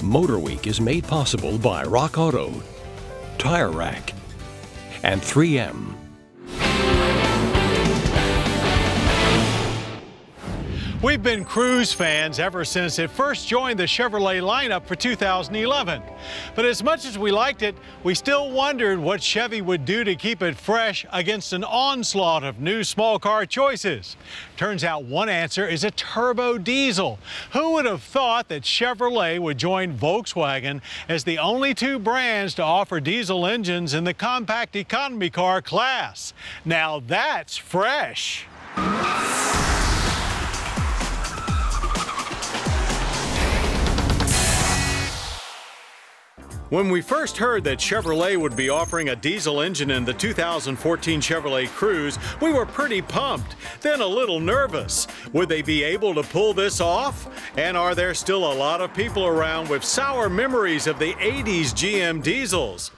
Motor Week is made possible by Rock Auto, Tire Rack, and 3M. We've been Cruze fans ever since it first joined the Chevrolet lineup for 2011. But as much as we liked it, we still wondered what Chevy would do to keep it fresh against an onslaught of new small car choices. Turns out one answer is a turbo diesel. Who would have thought that Chevrolet would join Volkswagen as the only two brands to offer diesel engines in the compact economy car class? Now that's fresh. When we first heard that Chevrolet would be offering a diesel engine in the 2014 Chevrolet Cruze, we were pretty pumped, then a little nervous. Would they be able to pull this off? And are there still a lot of people around with sour memories of the 80s GM diesels?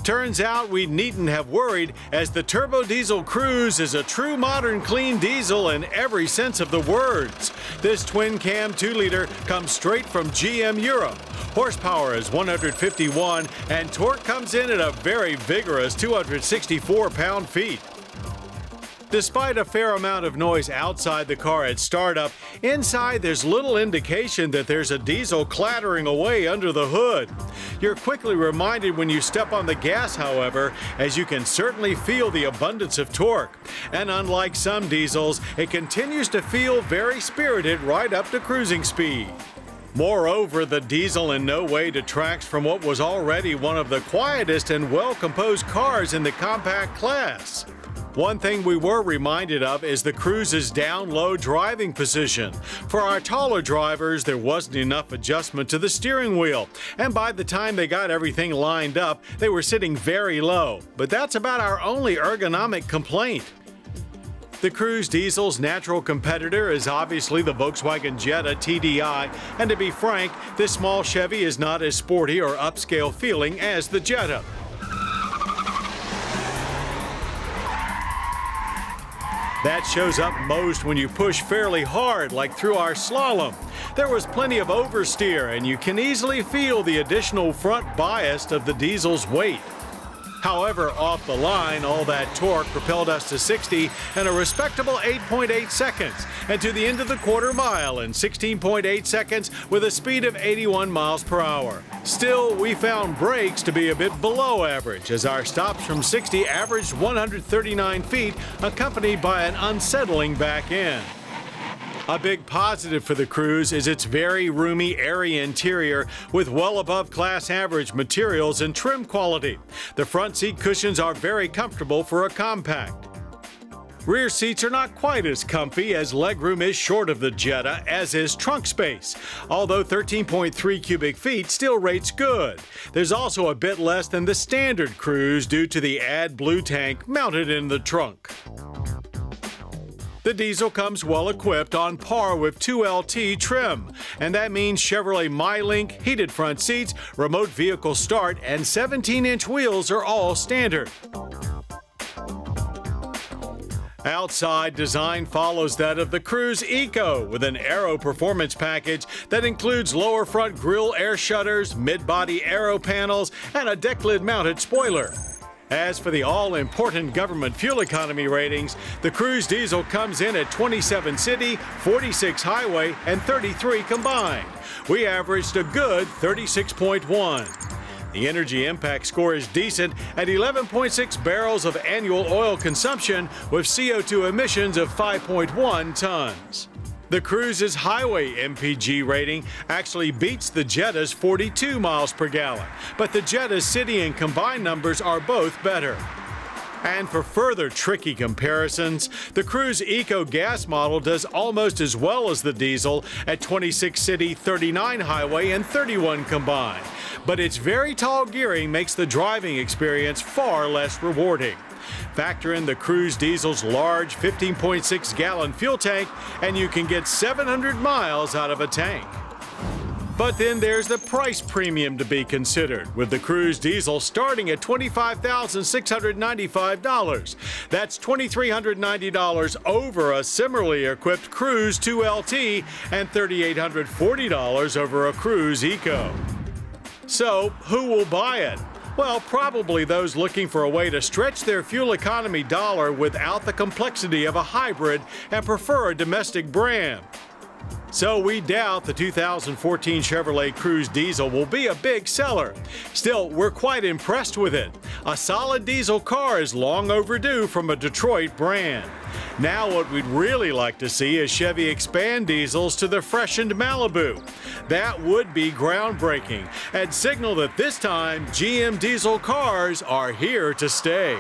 Turns out we needn't have worried, as the turbo diesel Cruze is a true modern clean diesel in every sense of the words. This twin-cam 2-liter comes straight from GM Europe. Horsepower is 151 and torque comes in at a very vigorous 264 pound-feet. Despite a fair amount of noise outside the car at startup, inside there's little indication that there's a diesel clattering away under the hood. You're quickly reminded when you step on the gas, however, as you can certainly feel the abundance of torque. And unlike some diesels, it continues to feel very spirited right up to cruising speed. Moreover, the diesel in no way detracts from what was already one of the quietest and well-composed cars in the compact class. One thing we were reminded of is the Cruze's down-low driving position. For our taller drivers, there wasn't enough adjustment to the steering wheel, and by the time they got everything lined up, they were sitting very low. But that's about our only ergonomic complaint. The Cruze diesel's natural competitor is obviously the Volkswagen Jetta TDI, and to be frank, this small Chevy is not as sporty or upscale feeling as the Jetta. That shows up most when you push fairly hard, like through our slalom. There was plenty of oversteer, and you can easily feel the additional front bias of the diesel's weight. However, off the line, all that torque propelled us to 60 in a respectable 8.8 seconds, and to the end of the quarter mile in 16.8 seconds with a speed of 81 miles per hour. Still, we found brakes to be a bit below average, as our stops from 60 averaged 139 feet, accompanied by an unsettling back end. A big positive for the Cruze is its very roomy, airy interior with well above class average materials and trim quality. The front seat cushions are very comfortable for a compact. Rear seats are not quite as comfy, as legroom is short of the Jetta, as is trunk space. Although 13.3 cubic feet still rates good. There's also a bit less than the standard Cruze due to the AdBlue tank mounted in the trunk. The diesel comes well equipped, on par with 2LT trim, and that means Chevrolet MyLink, heated front seats, remote vehicle start, and 17-inch wheels are all standard. Outside design follows that of the Cruze Eco, with an aero performance package that includes lower front grille air shutters, mid-body aero panels, and a deck lid mounted spoiler. As for the all-important government fuel economy ratings, the Cruze diesel comes in at 27 city, 46 highway, and 33 combined. We averaged a good 36.1. The energy impact score is decent at 11.6 barrels of annual oil consumption, with CO2 emissions of 5.1 tons. The Cruze's highway MPG rating actually beats the Jetta's 42 miles per gallon, but the Jetta's city and combined numbers are both better. And for further tricky comparisons, the Cruze Eco gas model does almost as well as the diesel at 26 city, 39 highway, and 31 combined. But its very tall gearing makes the driving experience far less rewarding. Factor in the Cruze diesel's large 15.6 gallon fuel tank, and you can get 700 miles out of a tank. But then there's the price premium to be considered, with the Cruze diesel starting at $25,695. That's $2,390 over a similarly equipped Cruze 2LT and $3,840 over a Cruze Eco. So, who will buy it? Well, probably those looking for a way to stretch their fuel economy dollar without the complexity of a hybrid and prefer a domestic brand. So we doubt the 2014 Chevrolet Cruze diesel will be a big seller. Still, we're quite impressed with it. A solid diesel car is long overdue from a Detroit brand. Now what we'd really like to see is Chevy expand diesels to the freshened Malibu. That would be groundbreaking and signal that this time GM diesel cars are here to stay.